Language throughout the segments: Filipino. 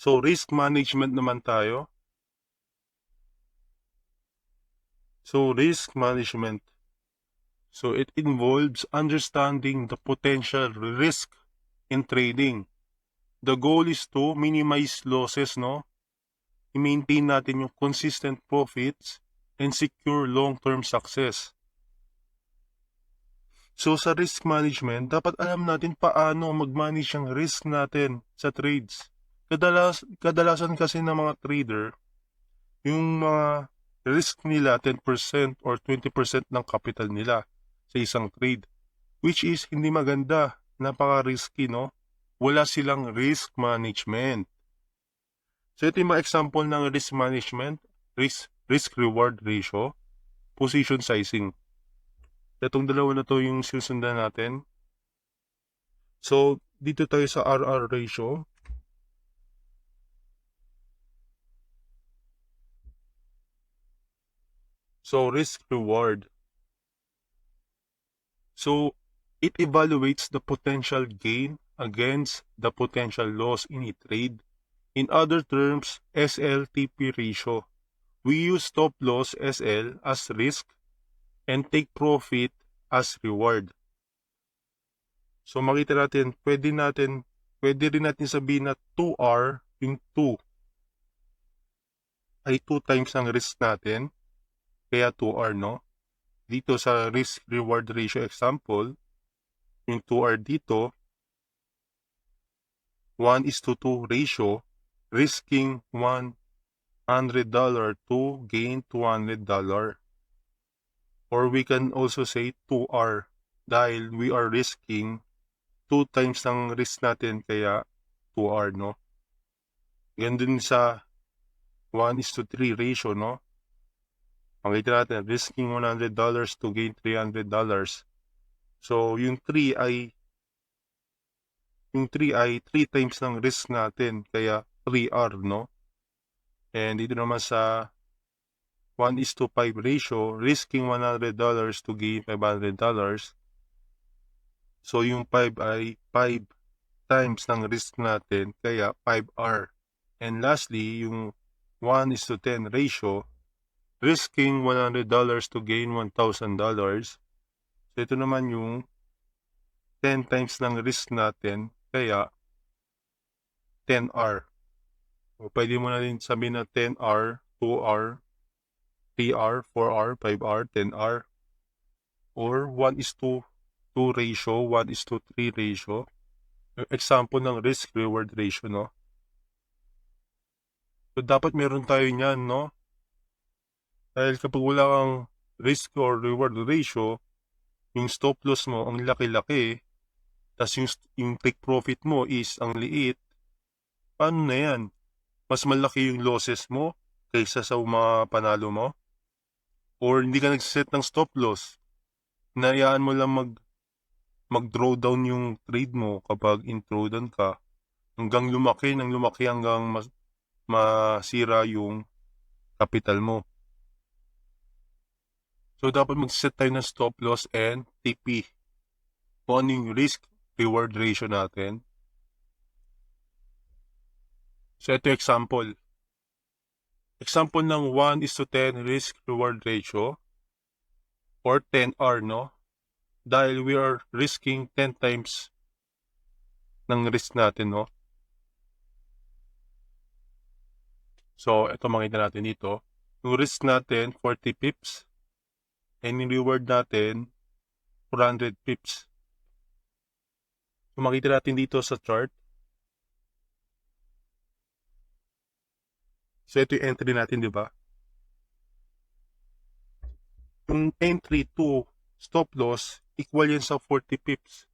So, risk management naman tayo. So, risk management. So, it involves understanding the potential risk in trading. The goal is to minimize losses, no? I-maintain natin yung consistent profits and secure long-term success. So, sa risk management, dapat alam natin paano mag-manage ang risk natin sa trades. Kadalasan kasi ng mga trader, yung mga risk nila 10% or 20% ng capital nila sa isang trade, which is hindi maganda, napaka-risky, no? Wala silang risk management. So ito yung mga example ng risk management, risk-reward ratio, position sizing. Itong dalawa na to yung sinusundan natin. So dito tayo sa RR ratio. So risk-reward. So it evaluates the potential gain against the potential loss in a trade. In other terms, SLTP ratio. We use stop loss SL as risk and take profit as reward. So makita natin, pwede rin natin sabihin na 2R, yung 2 ay 2 times ang risk natin, kaya 2R, no? Dito sa risk-reward ratio example, yung 2R dito, 1:2 ratio, risking $100 to gain $200. Or we can also say 2R dahil we are risking 2 times ng risk natin kaya 2R, no? Yan din sa 1:3 ratio, no? Makita natin, risking $100 to gain $300. So, yung 3 ay 3 times ng risk natin, kaya 3R, no? And dito naman sa 1:5 ratio, risking $100 to gain $500. So, yung 5 ay 5 times ng risk natin, kaya 5R. And lastly, yung 1:10 ratio, risking $100 to gain $1,000. So, ito naman yung 10 times ng risk natin, kaya 10R. O pwede mo na rin sabihin na 10R, 2R, 3R, 4R, 5R, 10R. Or 1:2 ratio, 1:3 ratio. Example ng risk-reward ratio, no? So, dapat meron tayo niyan, no? Dahil kapag wala kang risk or reward ratio, yung stop loss mo ang laki-laki, tas yung take profit mo is ang liit, paano na yan? Mas malaki yung losses mo kaysa sa mga panalo mo? Or hindi ka nagsiset ng stop loss, hinayaan mo lang mag-draw down yung trade mo kapag in drawdown ka, hanggang lumaki hanggang masira yung capital mo. So, dapat mag-set tayo ng stop loss and TP. Kung ano yung risk-reward ratio natin. So, ito example. Example ng 1:10 risk-reward ratio or 10R, no? Dahil we are risking 10 times ng risk natin, no? So, ito makita natin dito. Yung risk natin, 40 pips. And yung reward natin, 400 pips. So, makita natin dito sa chart. So, ito yung entry natin, di ba? Yung entry to stop loss, equal yan sa 40 pips.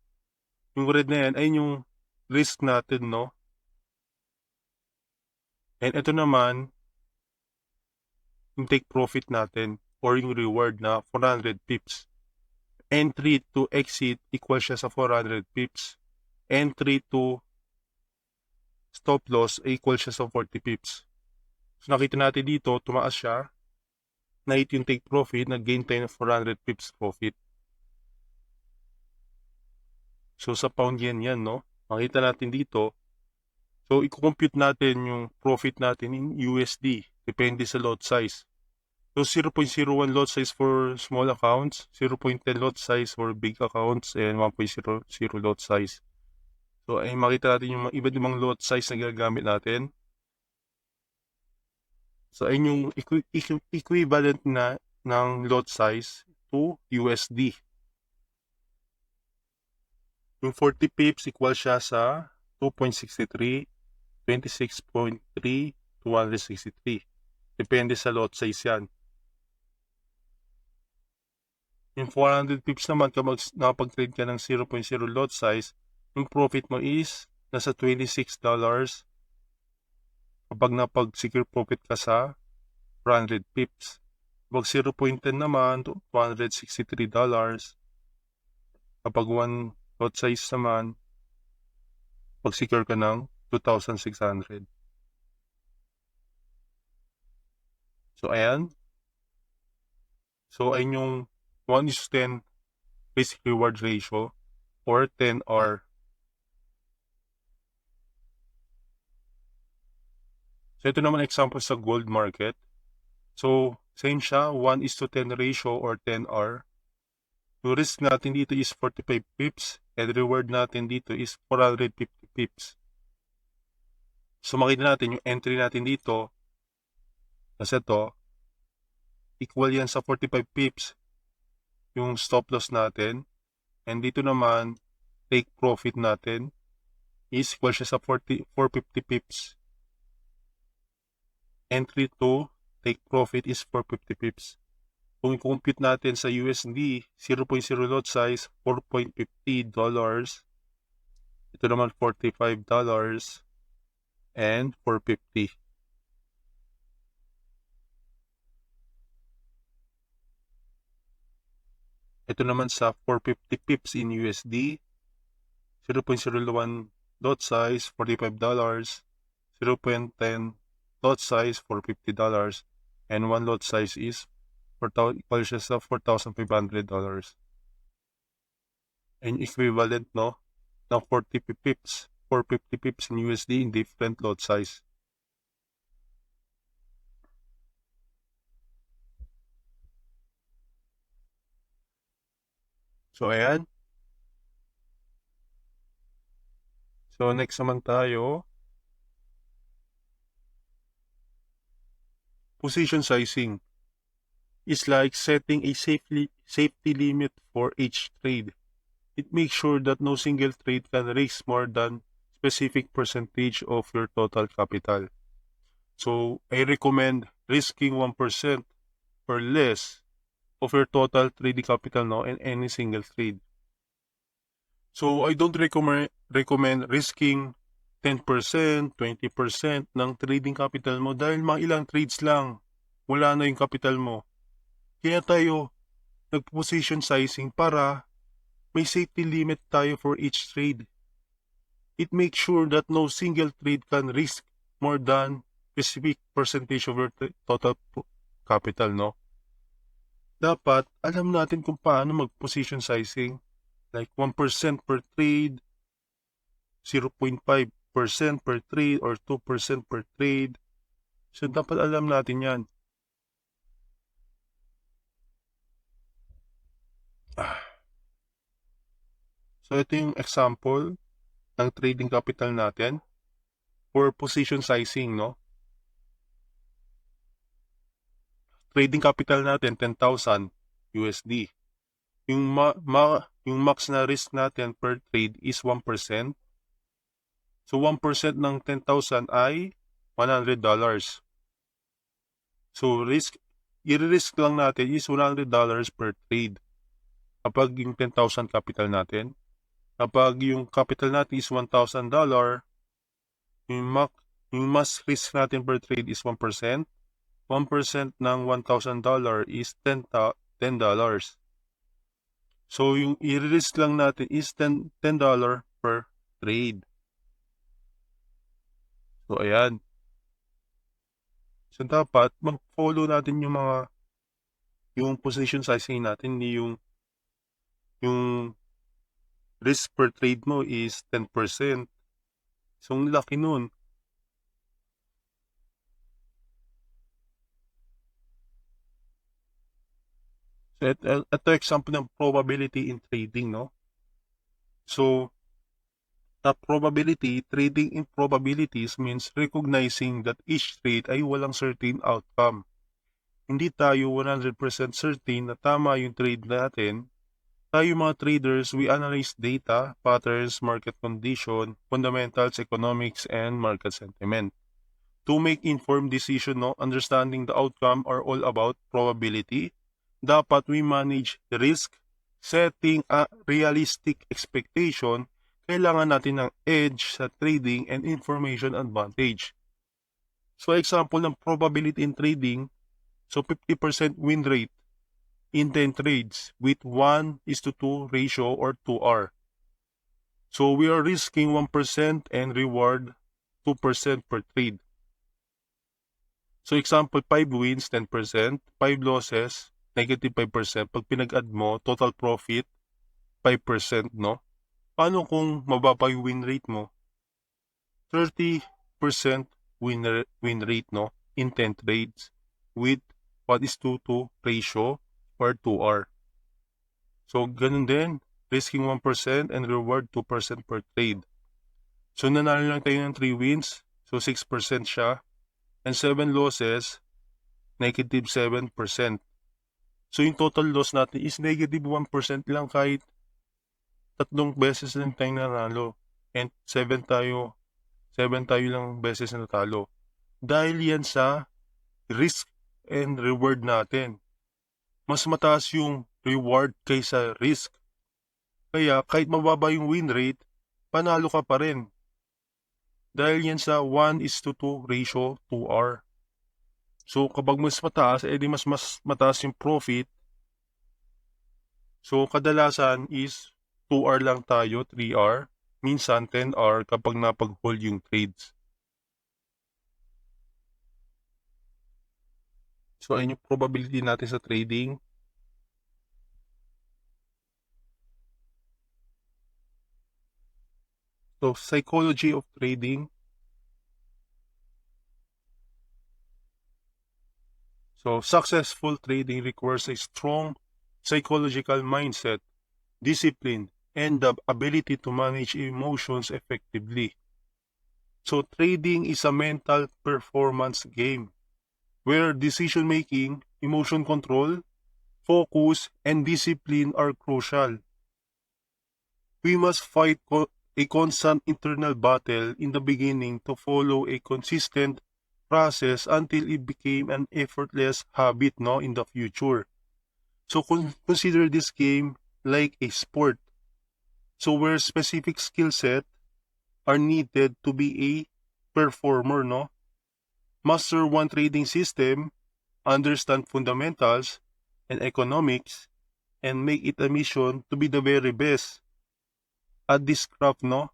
Yung red na yan ay yung risk natin, no? And ito naman, yung take profit natin or yung reward na 400 pips. Entry to exit equal siya sa 400 pips. Entry to stop loss equal siya sa 40 pips. So nakita natin dito, tumaas siya. Na-hit yung take profit, nag-gain tayo ng 400 pips profit. So sa pound yen yan, no? Makita natin dito, So, i-compute natin yung profit natin in USD. Depende sa lot size. So, 0.01 lot size for small accounts, 0.10 lot size for big accounts, and 1.00 lot size. So, ay makita natin yung iba't ibang lot size na ginagamit natin. So, ayun yung equivalent na ng lot size to USD. Yung 40 pips equal siya sa 2.63, 26.3, 263. Depende sa lot size yan. Yung 400 pips naman, kapag nakapag-trade ka ng 0.0 lot size, yung profit mo is nasa $26 kapag napag-secure profit ka sa 400 pips. Kapag 0.10 naman, $263. Kapag 1 lot size naman, pag-secure ka ng 2,600. So, ayan. So, ayun yung 1:10 risk reward ratio or 10R. So, ito naman example sa gold market. So, same siya, 1:10 ratio or 10R. Yung risk natin dito is 45 pips and reward natin dito is 450 pips. So, makita natin yung entry natin dito kasi ito, equal yan sa 45 pips yung stop loss natin. And dito naman, take profit natin is equal siya sa 450 pips. Entry to take profit is 450 pips. Kung i-compute natin sa USD, 0.0 lot size, $4.50. Ito naman $45 and 450. Ito naman sa 450 pips in USD, 0.01 lot size, $45, 0.10 lot size, $450, and 1 lot size is equal siya sa $4,500. And equivalent, no, ng 40 pips, 450 pips in USD in different lot size. So, ayan. So, next naman tayo. Position sizing is like setting a safety limit for each trade. It makes sure that no single trade can raise more than specific percentage of your total capital. So, I recommend risking 1% or less of your total trading capital now in any single trade. So, I don't recommend risking 10%, 20% ng trading capital mo dahil mga ilang trades lang, wala na yung capital mo. Kaya tayo nag-position sizing para may safety limit tayo for each trade. It makes sure that no single trade can risk more than specific percentage of your total capital, no? Dapat alam natin kung paano mag-position sizing. Like 1% per trade, 0.5% per trade, or 2% per trade. So, dapat alam natin yan. So, ito yung example ng trading capital natin for position sizing, no? Trading capital natin, 10,000 USD. Yung max na risk natin per trade is 1%. So, 1% ng 10,000 ay $100. So, i-risk lang natin is $100 per trade kapag yung 10,000 capital natin. Kapag yung capital natin is $1,000, yung mas risk natin per trade is 1%. 1% ng $1,000 is $10. So, yung i-risk lang natin is $10 per trade. So, ayan. So, dapat mag-follow natin yung position sizing natin, yung risk per trade mo is 10%. So, ang laki nun. So, ito example ng probability in trading, no? So, the probability, trading in probabilities means recognizing that each trade ay walang certain outcome. Hindi tayo 100% certain na tama yung trade natin. Tayo mga traders, we analyze data, patterns, market condition, fundamentals, economics, and market sentiment. To make informed decision, no, understanding the outcome are all about probability. Dapat we manage the risk, setting a realistic expectation. Kailangan natin ng edge sa trading and information advantage. So example ng probability in trading, so 50% win rate in 10 trades with 1:2 ratio or 2R. So we are risking 1% and reward 2% per trade. So example, 5 wins, 10%, 5 losses, negative 5%. Pag pinag-add mo, total profit, 5%, no? Paano kung mababa yung win rate mo? 30% win rate, no? In 10 trades with 1:2 ratio or 2R. So, ganun din. Risking 1% and reward 2% per trade. So, nanalo lang tayo ng 3 wins. So, 6% siya. And 7 losses, negative 7%. So, yung total loss natin is negative 1% lang kahit 3 beses lang tayo nanalo. And 7 tayo lang beses na natalo. Dahil yan sa risk and reward natin. Mas mataas yung reward kaysa risk. Kaya kahit mababa yung win rate, panalo ka pa rin. Dahil yan sa 1:2 ratio 2R. So kapag mas mataas, edi mas mataas yung profit. So kadalasan is 2R lang tayo, 3R. Minsan 10R kapag napag-hold yung trades. So ayun yung probability natin sa trading. So psychology of trading. So successful trading requires a strong psychological mindset, discipline, and the ability to manage emotions effectively. So trading is a mental performance game where decision-making, emotion control, focus, and discipline are crucial. We must fight a constant internal battle in the beginning to follow a consistent process until it became an effortless habit, no, in the future. So consider this game like a sport. So where specific skill set are needed to be a performer, no? Master one trading system, understand fundamentals and economics, and make it a mission to be the very best at this craft, no?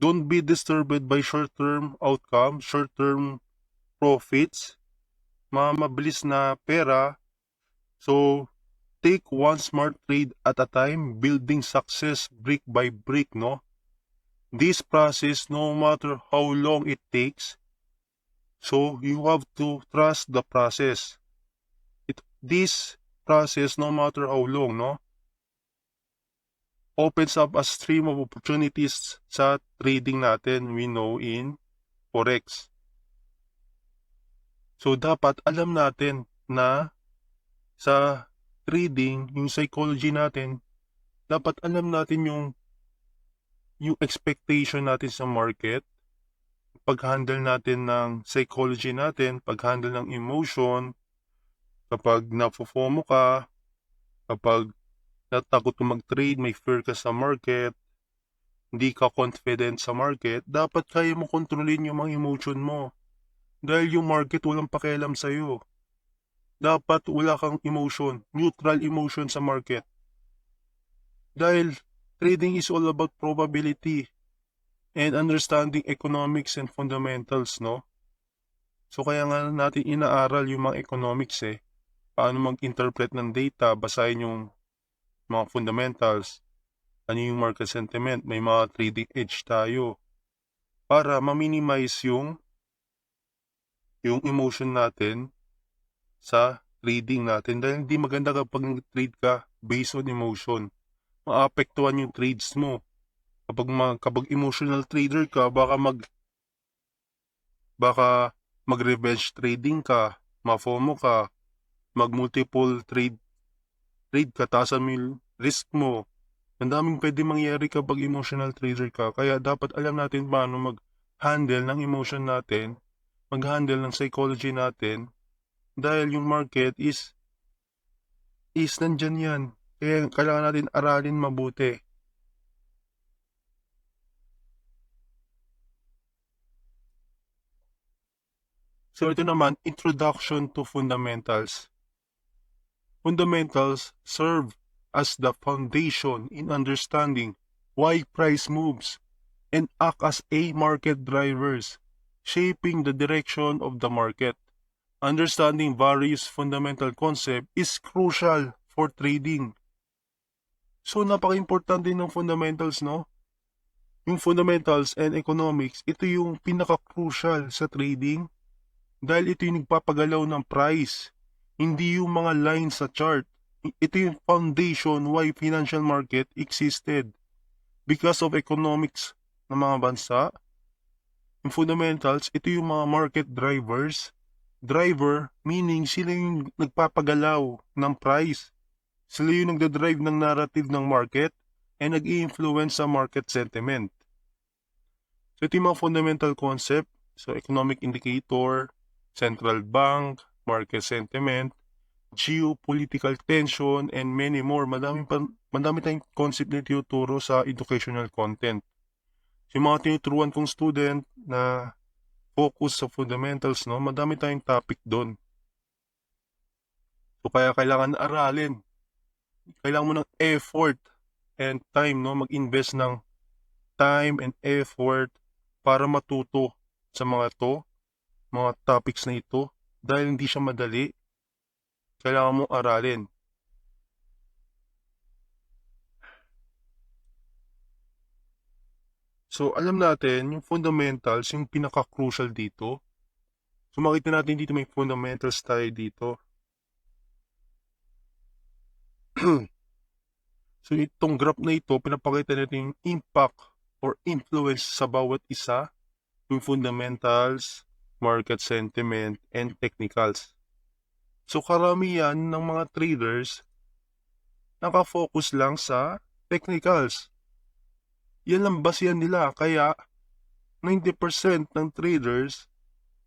Don't be disturbed by short-term outcome, short-term profits, mabilis na pera. So, take one smart trade at a time, building success brick by brick, no? This process, no matter how long it takes, so you have to trust the process. This process, no matter how long, no, opens up a stream of opportunities sa trading natin, we know in Forex. So, dapat alam natin na sa trading, yung psychology natin, dapat alam natin yung expectation natin sa market, pag-handle natin ng psychology natin, pag-handle ng emotion, kapag na-FOMO ka, kapag natakot ka mag-trade, may fear ka sa market, hindi ka confident sa market, dapat kaya mo kontrolin yung mga emotion mo. Dahil yung market walang pakialam sa'yo. Dapat wala kang emotion, neutral emotion sa market. Dahil trading is all about probability and understanding economics and fundamentals, no? So kaya nga natin inaaral yung mga economics paano mag-interpret ng data, basahin yung mga fundamentals, ano yung market sentiment, may mga trading edge tayo para ma-minimize yung emotion natin sa trading natin dahil hindi maganda kapag nag-trade ka based on emotion. Maapektuhan yung trades mo. Kapag emotional trader ka, baka mag-revenge trading ka, ma-FOMO ka, mag-multiple trade ka, taasan mo yung risk mo. Ang daming pwede mangyari kapag emotional trader ka. Kaya dapat alam natin paano mag-handle ng emotion natin, mag-handle ng psychology natin, dahil yung market is nandyan yan. Kaya kailangan natin aralin mabuti. So ito naman, introduction to fundamentals. Fundamentals serve as the foundation in understanding why price moves and act as a market drivers, shaping the direction of the market. Understanding various fundamental concepts is crucial for trading. So napaka-importante ng fundamentals, no? Yung fundamentals and economics, ito yung pinaka-crucial sa trading dahil ito yung nagpapagalaw ng price, hindi yung mga lines sa chart. Ito yung foundation why financial market existed. Because of economics ng mga bansa, yung fundamentals, ito yung mga market drivers. Driver, meaning sila yung nagpapagalaw ng price. Sila yung nagdadrive ng narrative ng market and nag-i-influence sa market sentiment. So ito yung mga fundamental concept. So economic indicator, central bank, market sentiment, geopolitical tension, and many more. Madami tayong concept na tinuturo sa educational content. Yung mga tinuturuan kong student na focus sa fundamentals, no, madami tayong topic doon. So kaya kailangan aralin. Kailangan mo ng effort and time, no, mag-invest ng time and effort para matuto sa mga topics na ito dahil hindi siya madali. Kailangan mong aralin. So, alam natin, yung fundamentals, yung pinaka-crucial dito. So, makita natin dito may fundamentals tayo dito. So, itong graph na ito, pinapakita natin yung impact or influence sa bawat isa, yung fundamentals, market sentiment, and technicals. So, karamihan ng mga traders, nakafocus lang sa technicals. Yan lang basihan nila, kaya 90% ng traders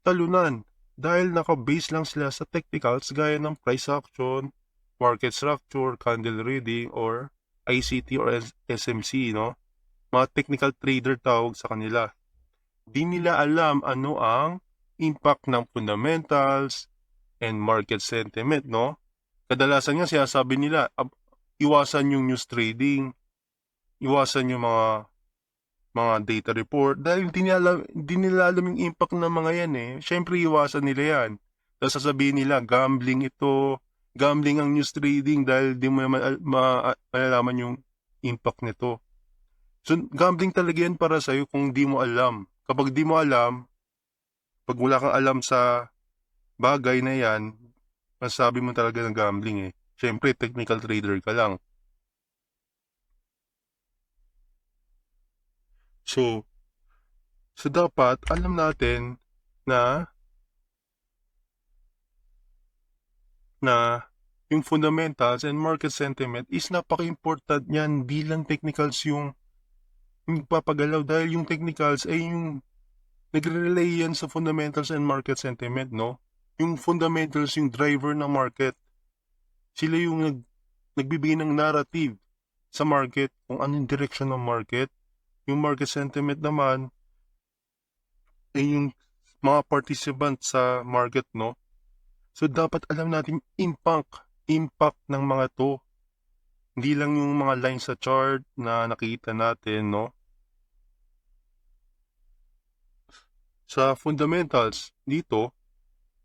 talunan dahil naka-base lang sila sa technicals gaya ng price action, market structure, candle reading, or ICT or SMC, no? Mga technical trader tawag sa kanila. Di nila alam ano ang impact ng fundamentals and market sentiment, no? Kadalasan nga sinasabi nila, iwasan yung news trading, iwasan yung mga data report dahil hindi nila alam yung impact ng mga yan eh. Siyempre iwasan nila yan. Tapos sasabihin nila, gambling ang news trading dahil di mo naman malalaman yung impact nito. So gambling talaga yan para sa'yo kung di mo alam. Kapag di mo alam, pag wala kang alam sa bagay na yan, masasabi mo talaga ng gambling eh. Siyempre technical trader ka lang. So dapat alam natin na yung fundamentals and market sentiment is napaka-important yan bilang technicals yung papagalaw dahil yung technicals ay yung nagre-relay yan sa fundamentals and market sentiment, no? Yung fundamentals yung driver ng market. Sila yung nagbibigay ng narrative sa market kung anong direction ng market. Yung market sentiment naman ay yung mga participant sa market, no? So dapat alam natin impact ng mga to. Hindi lang yung mga lines sa chart na nakita natin, no? Sa fundamentals dito,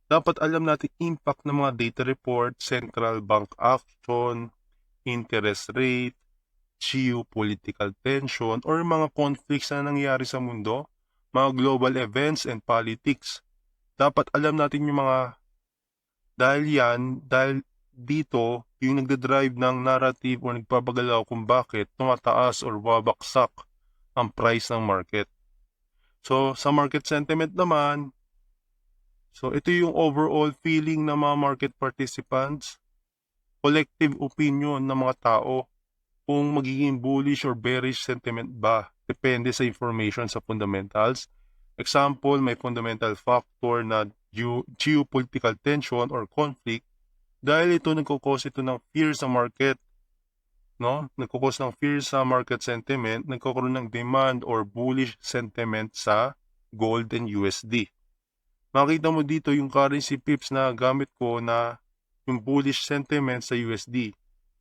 dapat alam natin impact ng mga data report, central bank action, interest rate, geopolitical tension, or mga conflicts na nangyayari sa mundo, mga global events and politics. Dapat alam natin yung mga Dahil dito, yung nagdadrive ng narrative o nagpapagalaw kung bakit tumataas or babaksak ang price ng market. So, sa market sentiment naman, so ito yung overall feeling ng mga market participants, collective opinion ng mga tao kung magiging bullish or bearish sentiment ba. Depende sa information sa fundamentals. Example, may fundamental factor na geopolitical tension or conflict. Dahil ito nagkukos ito ng fear sa market, no? Nagkukos ng fear sa market sentiment, nagkakaroon ng demand or bullish sentiment sa gold and USD. Makita mo dito yung currency pips na gamit ko na yung bullish sentiment sa USD.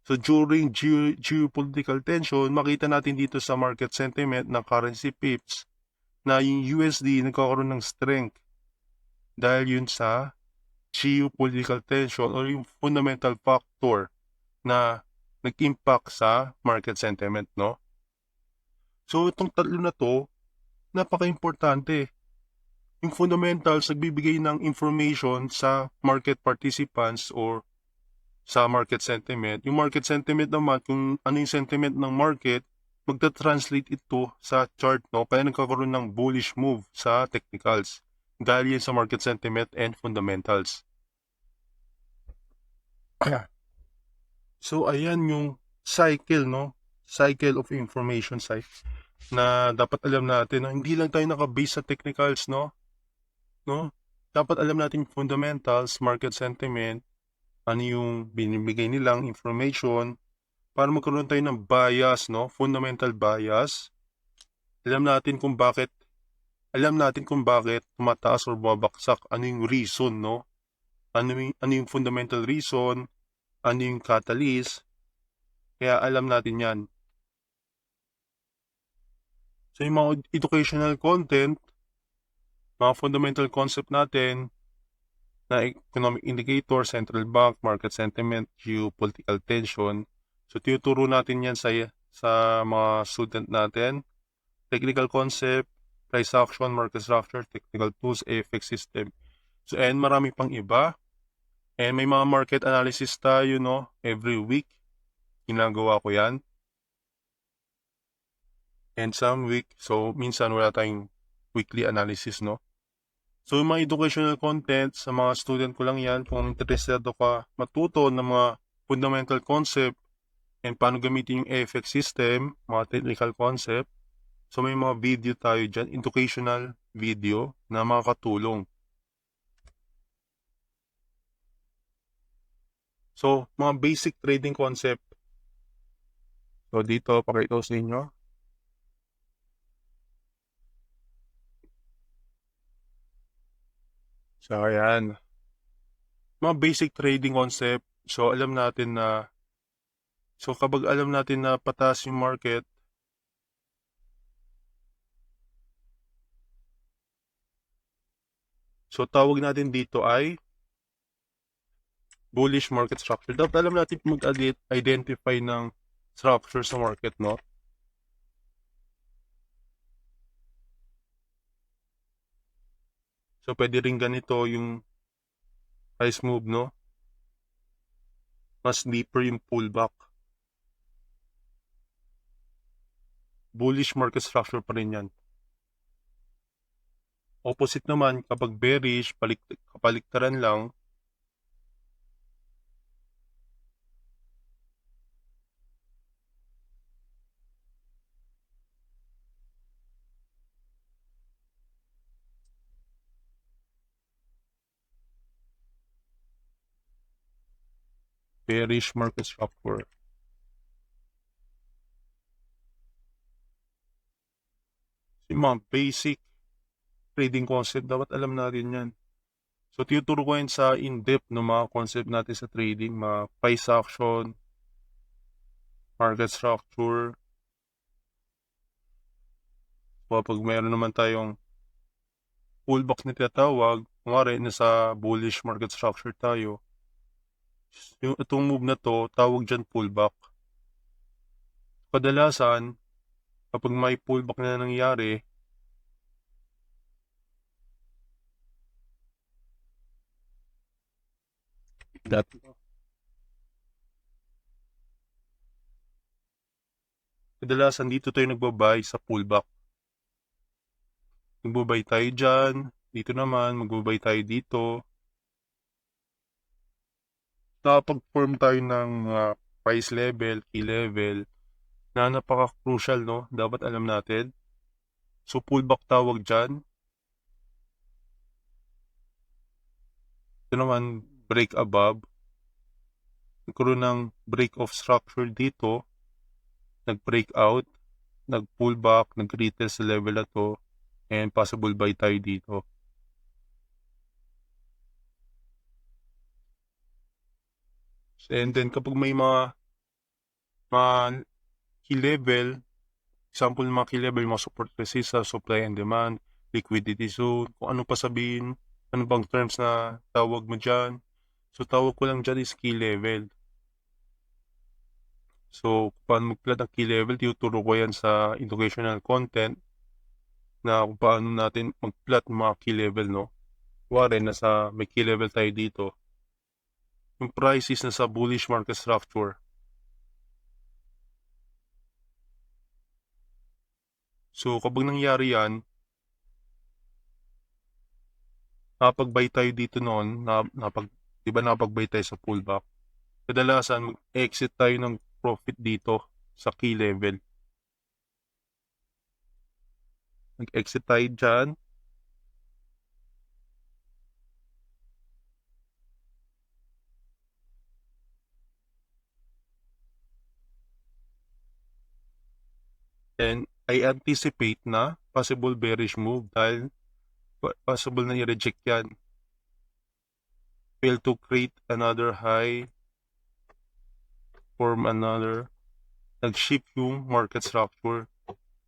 So during geopolitical tension, makita natin dito sa market sentiment ng currency pips na yung USD nagkakaroon ng strength dahil yun sa geopolitical tension or yung fundamental factor na nag-impact sa market sentiment, no? So itong tatlo na to, napaka-importante. Yung fundamentals nagbibigay ng information sa market participants or sa market sentiment. Yung market sentiment naman, kung ano yung sentiment ng market, magta-translate ito sa chart, no? Kaya nagkakaroon ng bullish move sa technicals dahil yan sa market sentiment and fundamentals. So, ayan yung cycle, no? Cycle of information na dapat alam natin na hindi lang tayo naka-base sa technicals, no? Dapat alam natin yung fundamentals, market sentiment, ano yung binibigay nilang information para magkaroon tayo ng bias, no? Fundamental bias. Alam natin kung bakit tumataas or babaksak, ano yung reason, no? Ano yung fundamental reason, ano yung catalyst. Kaya alam natin yan. So yung mga educational content, mga fundamental concept natin na economic indicator, central bank, market sentiment, geopolitical tension. So tinuturo natin yan sa mga student natin. Technical concept, price action, market structure, technical tools, FX system. So and marami pang iba. And may mga market analysis tayo, no? Every week, ginagawa ko yan. And some week, so minsan wala tayong weekly analysis, no? So yung mga educational content, sa mga student ko lang yan, kung interesado ka matuto ng mga fundamental concept and paano gamitin yung FX system, mga technical concept. So may mga video tayo dyan, educational video na makakatulong. So, mga basic trading concept. So, dito, pakita ko sa inyo. So, ayan. Mga basic trading concept. So, alam natin na kapag alam natin na pataas yung market, so tawag natin dito ay bullish market structure. Dapat alam natin mag-identify ng structure sa market, no? So, pwede rin ganito yung price move, no? Mas deeper yung pullback. Bullish market structure pa rin yan. Opposite naman, kapag bearish, kapaliktaran lang, bearish market structure. Yung mga basic trading concept, dapat alam natin yan. So, tuturo ko yan sa in-depth ng mga concept natin sa trading, mga price action, market structure. So, pag mayroon naman tayong pullback na tinatawag, kumari nasa bullish market structure tayo, itong move na to, tawag dyan pullback. Kadalasan, kapag may pullback na nangyari, That kadalasan dito tayo nagbabay sa pullback. Magbabay tayo dyan. Dito naman, magbabay tayo dito. Nakapag-form tayo ng price level, key level, na napaka-crucial, no? Dapat alam natin. So, pullback tawag dyan. Ito naman, break above. Nagkaroon ng break of structure dito. Nag-break out. Nag-pullback. Nag-retest sa level na to. And possible buy tayo dito. And then, kapag may mga key level, example ng mga key level, mga support resistance, supply and demand, liquidity zone, kung ano pa sabihin, ano bang terms na tawag mo dyan. So, tawag ko lang dyan is key level. So, kung paano mag-plot ng key level, tinuturo ko yan sa educational content na kung paano natin mag-plot ng mga key level, no? Kuwari, may key level tayo dito. Yung price is nasa bullish market structure. So, kapag nangyari yan, nakapag-buy tayo dito noon, diba nakapag-buy tayo sa pullback? Kadalasan, mag-exit tayo ng profit dito sa key level. Mag-exit tayo dyan. And I anticipate na possible bearish move dahil possible na i-reject yan. Fail to create another high, form another, nag-shift yung market structure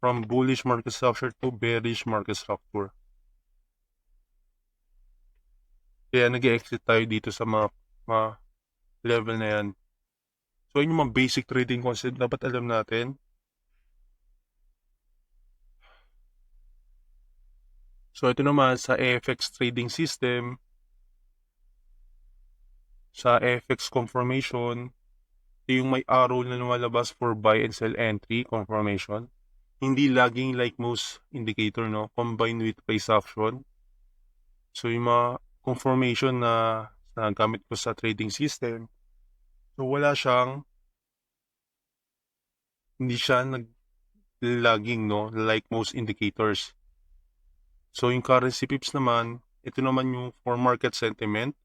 from bullish market structure to bearish market structure. Kaya nag-exit tayo dito sa mga level na yan. So, yun yung mga basic trading concept dapat alam natin. So, ito naman sa FX trading system, sa FX confirmation, ito yung may arrow na lumalabas for buy and sell entry confirmation. Hindi laging like most indicator, no? Combined with price action. So, yung mga confirmation na gamit ko sa trading system, so wala siyang, hindi siya nag-lagging, no? Like most indicators. So, yung currency pips naman, ito naman yung for market sentiment.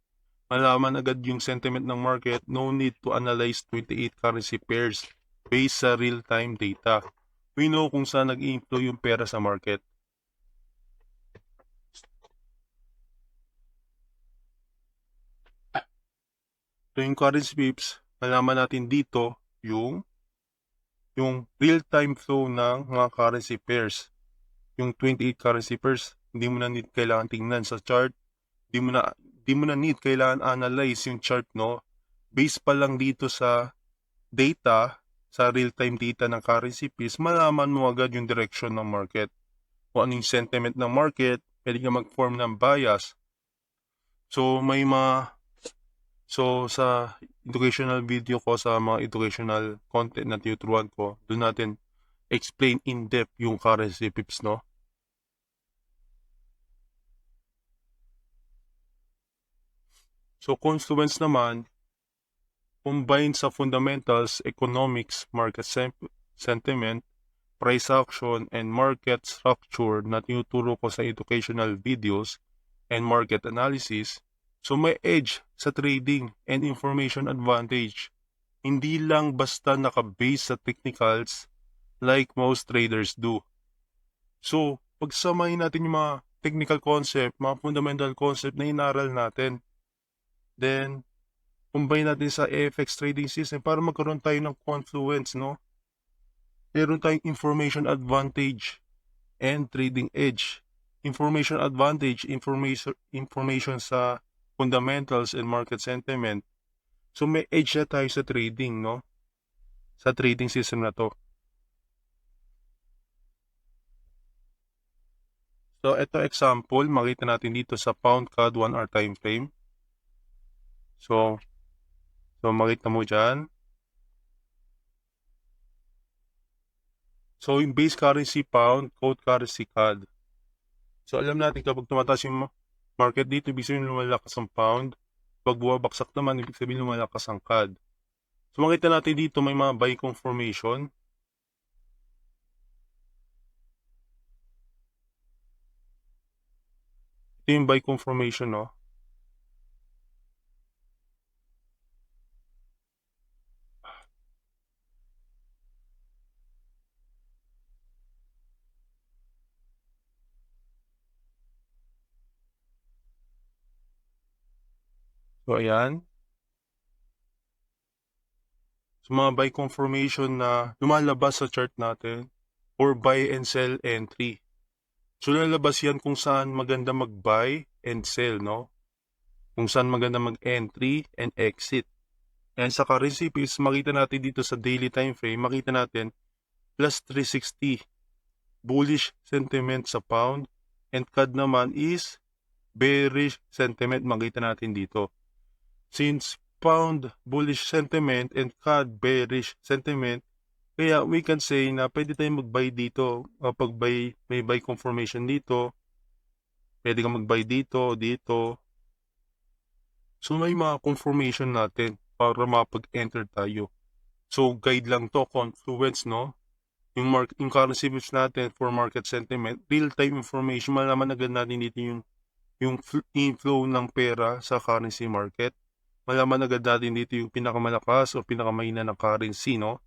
Malaman agad yung sentiment ng market, no need to analyze 28 currency pairs based sa real-time data. We know kung saan nag-i-inflow yung pera sa market. So, yung currency pips, malaman natin dito yung real-time flow ng mga currency pairs. Yung 28 currency pairs, hindi mo na need kailangan tingnan sa chart. Hindi mo na need kailangan analyze yung chart, no? Based pa lang dito sa data, sa real-time data ng currency pairs, malaman mo agad yung direction ng market. Kung ano yung sentiment ng market, pwede ka mag-form ng bias. So, sa educational video ko, sa mga educational content na tinuturuan ko, doon natin explain in depth yung currency pips, no? So, confluence naman, combined sa fundamentals, economics, market sentiment, price action, and market structure na tinuturo ko sa educational videos and market analysis. So, may edge sa trading and information advantage. Hindi lang basta naka-base sa technicals like most traders do. So, pagsamahin natin yung mga technical concept, mga fundamental concept na inaral natin, then, combine natin sa FX trading system para magkaroon tayo ng confluence, no? Meron tayong information advantage and trading edge. Information advantage, information sa fundamentals and market sentiment. So, may edge na tayo sa trading, no? Sa trading system na to. So, ito example, makita natin dito sa pound CAD 1 hour time frame. So, So, makita mo dyan. So, yung base currency pound, quote currency CAD. So, alam natin kapag tumataas yung market dito, ibig sabihin lumalakas ang pound. Pag bumabaksak naman, ibig sabihin lumalakas ang CAD. So, makita natin dito may mga buy confirmation. Ito yung buy confirmation, no? So, ayan. So, mga buy confirmation na lumalabas sa chart natin or buy and sell entry. So, lalabas yan kung saan maganda mag-buy and sell, no? Kung saan maganda mag-entry and exit. And sa currency pairs, makita natin dito sa daily time frame, makita natin plus 360 bullish sentiment sa pound and CAD naman is bearish sentiment, makita natin dito. Since pound bullish sentiment and CAD bearish sentiment, kaya we can say na pwede tayong mag-buy dito. Pag may buy confirmation dito, pwede kang mag-buy dito, dito. So may mga confirmation natin para mapag-enter tayo. So guide lang to, confluence, no? Yung currency moves natin for market sentiment, real-time information, malaman agad natin dito yung inflow ng pera sa currency market. Malaman agad natin dito yung pinakamalakas o pinakamahina ng currency, no?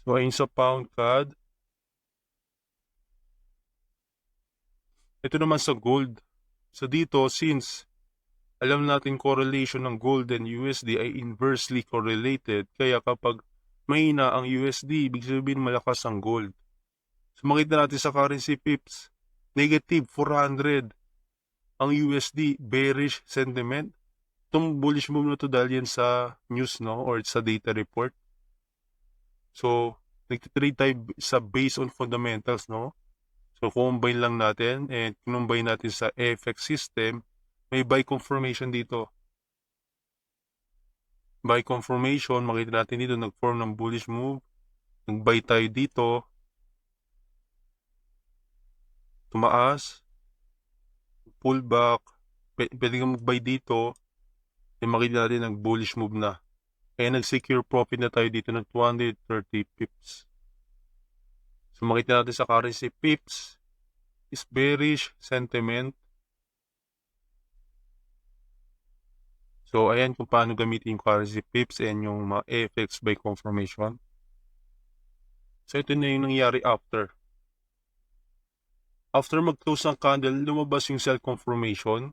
So, ayun sa pound CAD. Ito naman sa gold. So, dito, since alam natin correlation ng gold and USD ay inversely correlated, kaya kapag mahina ang USD, ibig sabihin malakas ang gold. So, makita natin sa currency pips, negative 400 ang USD, bearish sentiment. Itong bullish move na to dahil yan sa news, no? Or sa data report. So, nagtitrade tayo sa based on fundamentals, no? So, combine lang natin and combine natin sa FX system, may buy confirmation dito. Buy confirmation, makita natin dito, nag-form ng bullish move. Nag-buy tayo dito. Tumaas. Pull back. Pwede kang mag-buy dito. And makita natin nag-bullish move na. Kaya nag-secure profit na tayo dito ng 230 pips. So, makita natin sa currency pips is bearish sentiment. So, ayan kung paano gamitin yung currency pips and yung mga FX by confirmation. So, ito na yung nangyari after. After mag-close ng candle, lumabas yung sell confirmation.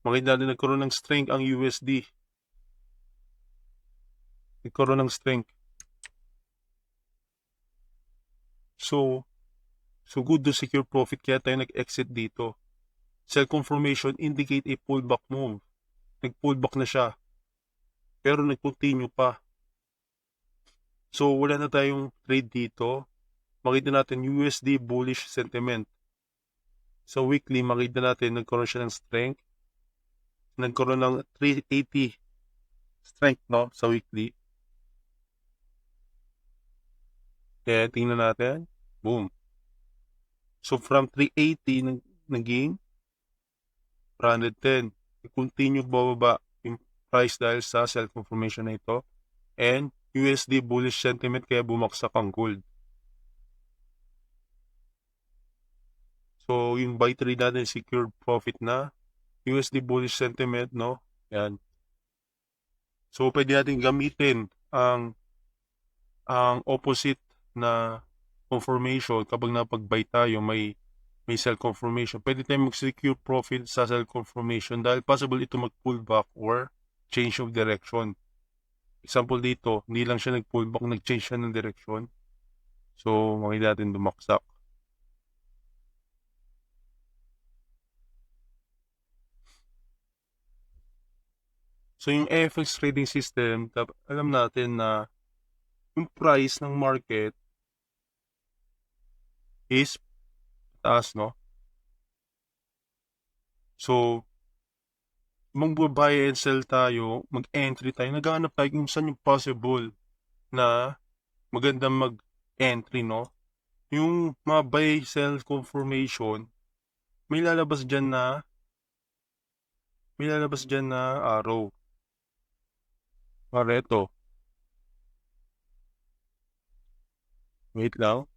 Makita natin nagkaroon ng strength ang USD. Nagkaroon ng strength. So good to secure profit kaya tayo nag-exit dito. Sell confirmation indicate a pullback move. Nag-pullback na siya. Pero nag-continue pa. So wala na tayong trade dito. Makita natin USD bullish sentiment. Sa weekly, makita natin nagkaroon siya ng strength. Nagkaroon ng 380 strength, no, sa weekly. Kaya tingnan natin. Boom. So from 380 naging 410. Continue bababa yung price dahil sa sell confirmation na ito. And USD bullish sentiment kaya bumaksak ang gold. So yung buy trade natin secured profit na. USD bullish sentiment, no? Yan. So pwede natin gamitin ang opposite na confirmation kapag napag-buy tayo, may sell confirmation. Pwede tayong mag-secure profit sa sell confirmation dahil possible ito mag-pull back or change of direction. Example dito, hindi lang siya nag-pull back, nag-change siya ng direction. So, makita natin dumaksak. So, yung FX trading system, alam natin na yung price ng market is taas, no? So, magbabuy and sell tayo, mag-entry tayo, naghahanap tayo kung saan yung possible na magandang mag-entry, no? Yung mga buy, sell confirmation, may lalabas dyan na arrow. Pareto. Wait lang.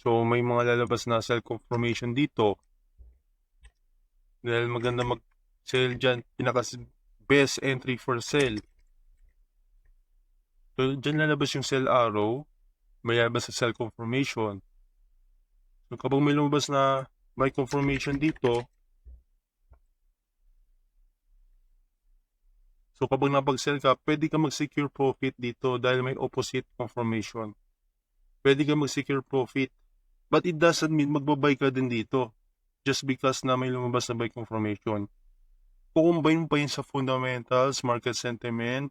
So, may mga lalabas na sell confirmation dito. Dahil maganda mag-sell dyan, best entry for sell. So, dyan lalabas yung sell arrow, may lalabas sa sell confirmation. So, kapag may lumabas na buy confirmation dito, so kapag napag-sell ka, pwede ka mag-secure profit dito dahil may opposite confirmation. Pwede ka mag-secure profit. But it doesn't mean magbabay ka din dito just because na may lumabas na buy confirmation. Kukumbine pa yun sa fundamentals, market sentiment,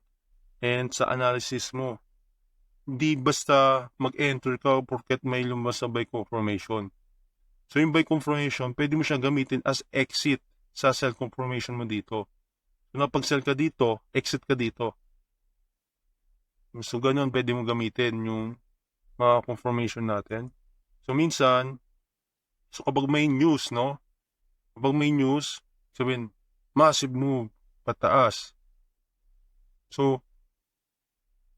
and sa analysis mo. Hindi basta mag-enter ka porket may lumabas na buy confirmation. So yung buy confirmation, pwede mo siyang gamitin as exit sa sell confirmation mo dito. So napag-sell ka dito, exit ka dito. So ganun pwede mo gamitin yung mga confirmation natin. So minsan, so kapag may news, no? Kapag may news, sabihin, massive move, pataas. So,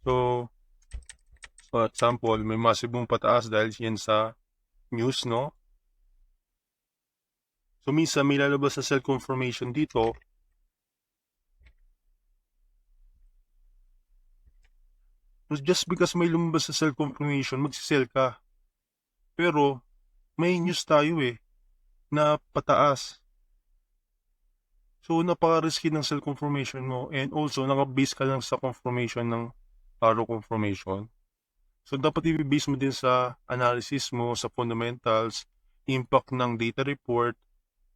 for example, may massive move pataas dahil yan sa news, no? So minsan may lalabas sa sell confirmation dito. So just because may lumabas sa sell confirmation, magsisell ka. Pero may news tayo na pataas. So napaka-risky ng sell confirmation mo and also naka-base ka lang sa confirmation ng arrow confirmation. So dapat i-base mo din sa analysis mo, sa fundamentals, impact ng data report,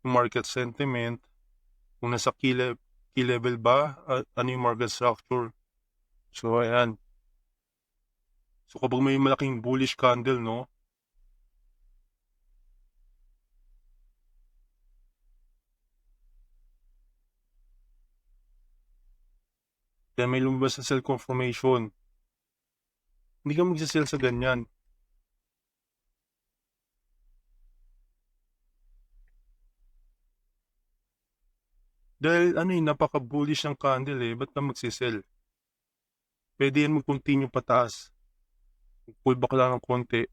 market sentiment, kung nasa key level ba, ano yung market structure. So ayan. So kapag may malaking bullish candle, no? Then may lumabas sa sell confirmation. Hindi ka magsisell sa ganyan. Dahil napaka-bullish ng candle ba't ka magsisell? Pwede yan mag-continue pataas. Pullback lang ng konti.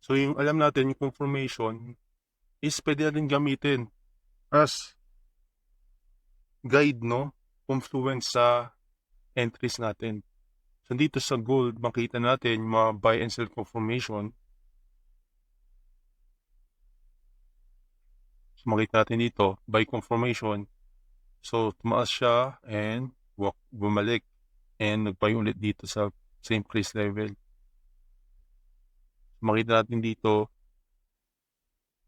So yung alam natin, yung confirmation is pwede natin gamitin as guide, no? Confluence sa entries natin. So dito sa gold, makita natin yung mga buy and sell confirmation. So makita natin dito, buy confirmation. So tumaas siya and bumalik and nag-buy ulit dito sa same price level. So, makita natin dito,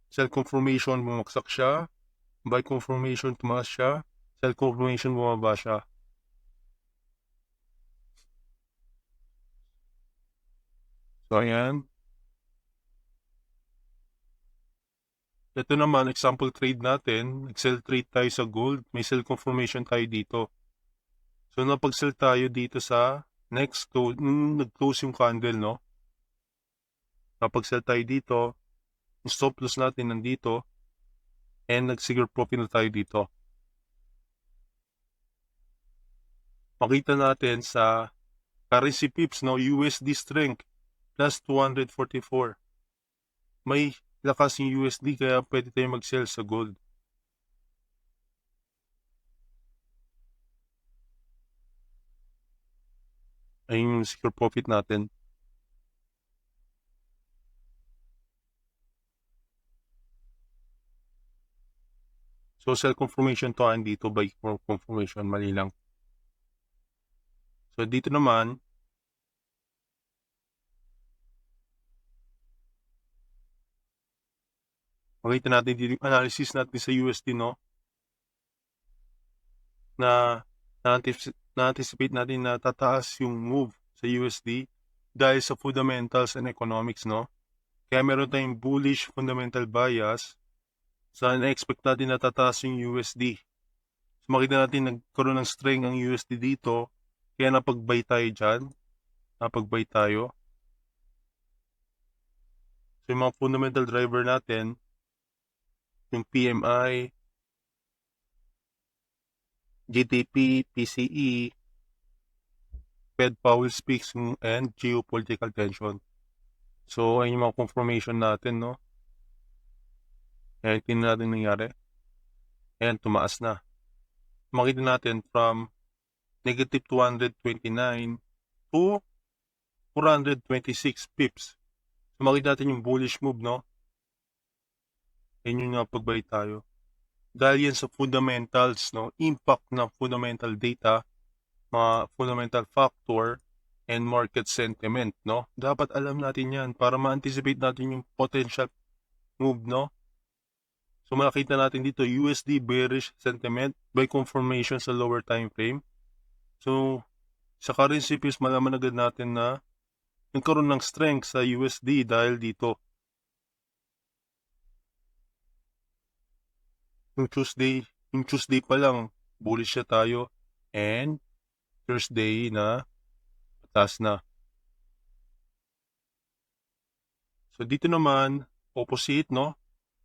sell confirmation, bumagsak siya. Buy confirmation, tumaas siya. Sell confirmation, bumaba siya. So ayan. Ito naman, example trade natin. Nag-sell trade tayo sa gold. May sell confirmation tayo dito. So napag-sell tayo dito sa next close. Nag-close yung candle, no? Napag-sell tayo dito. Yung stop loss natin nandito. And nag-secure profit na tayo dito. Makita natin sa currency pips, no? USD strength plus 244. May lakas yung USD kaya pwede tayo mag-sell sa gold. Ayun yung secure profit natin. So sell confirmation to dito, buy confirmation, mali lang. So dito naman, makita natin dito yung analysis natin sa USD, no? Na na-anticipate natin na tataas yung move sa USD dahil sa fundamentals and economics, no? Kaya meron tayong bullish fundamental bias sa na-expect natin na tataas yung USD. So makita natin nagkaroon ng strength ang USD dito, kaya napag-buy tayo dyan. Napag-buy tayo. So yung mga fundamental driver natin, yung PMI, GDP, PCE, Fed Powell speaks, and geopolitical tension. So, ayun yung mga confirmation natin, no? Ayan, tingnan natin nangyari. Ayan, tumaas na. Makita natin from negative 229 to 426 pips. So, makita natin yung bullish move, no? Ayan yung pagbay tayo. Dahil yan sa fundamentals, no? Impact ng fundamental data, mga fundamental factor, and market sentiment, no? Dapat alam natin yan para ma-anticipate natin yung potential move, no? So makita natin dito USD bearish sentiment by confirmation sa lower time frame. So sa currency pairs malaman agad natin na nagkaroon ng strength sa USD dahil dito. Yung Tuesday pa lang bullish siya tayo, and Thursday na taas na. So dito naman opposite, no?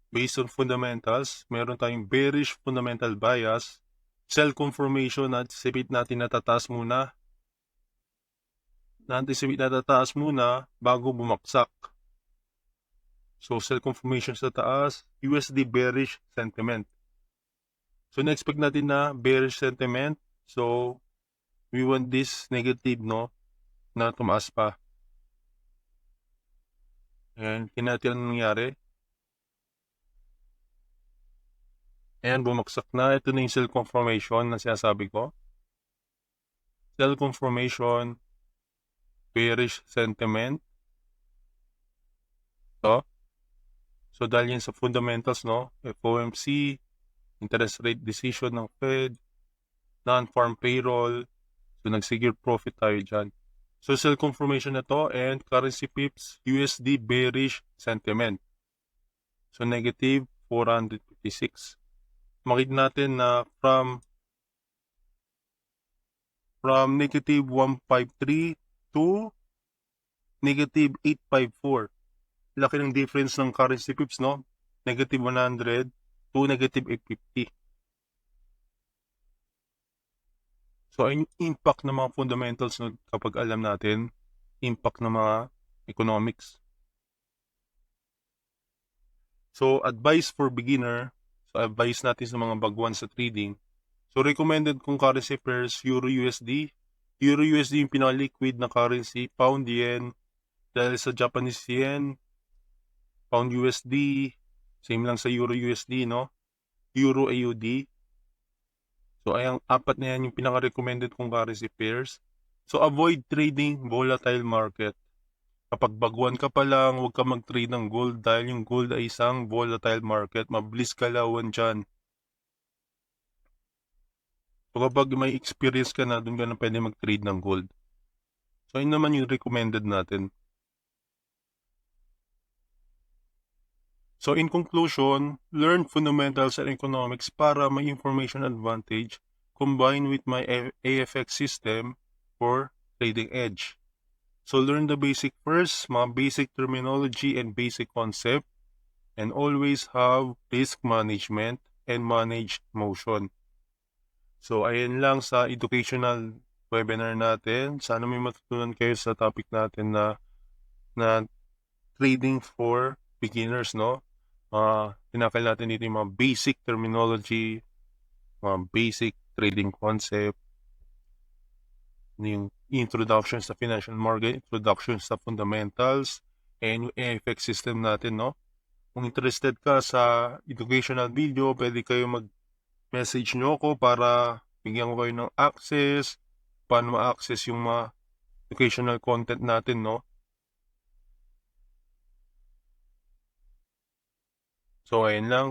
Based on fundamentals, meron tayong bearish fundamental bias, sell confirmation, anticipate natin na tataas muna. Na-anticipate na tataas muna bago bumaksak. So, sell confirmation sa taas, USD bearish sentiment. So, na-expect natin na bearish sentiment. So, we want this negative, no, na tumaas pa. Ayan, kinati ang nangyari. Ayan, bumaksak na. Ito na yung sell confirmation na sinasabi ko. Sell confirmation, bearish sentiment. So dahil yan sa fundamentals, no, FOMC, interest rate decision ng Fed, non-farm payroll, so nag-secure profit tayo dyan. So sell confirmation na to, and currency pips, USD bearish sentiment. So negative 456. Makita natin na from negative 153 to negative 854. Laki ng difference ng currency pips, no? Negative 100 to negative 850. So, ang impact ng mga fundamentals, no, kapag alam natin, impact ng mga economics. So, advice for beginner. So, advice natin sa mga baguhan sa trading. So, recommended kong currency pairs, Euro-USD. Euro-USD yung pinaka-liquid na currency, Pound Yen. Dahil sa Japanese Yen, Pound USD, same lang sa Euro-USD, no? Euro-AUD. So, ayang apat na yan yung pinaka-recommended kong currency pairs. So, avoid trading volatile market. Kapag baguhan ka pa lang, huwag ka mag-trade ng gold dahil yung gold ay isang volatile market. Mabilis kalawan dyan. So, kapag may experience ka na, doon ka na pwede mag-trade ng gold. So, yun naman yung recommended natin. So, in conclusion, learn fundamentals and economics para may information advantage combined with my AFX system for trading edge. So, learn the basic first, mga basic terminology and basic concept, and always have risk management and manage motion. So, ayan lang sa educational webinar natin. Sana may matutunan kayo sa topic natin na trading for beginners, no? Tinakal natin dito yung mga basic terminology, mga basic trading concept, yung introduction sa financial market, introduction sa fundamentals, and yung FX system natin, no? Kung interested ka sa educational video, pwede kayo mag-message nyo ako para bigyan ko kayo ng access, paano ma-access yung mga educational content natin, no? So, ayun lang.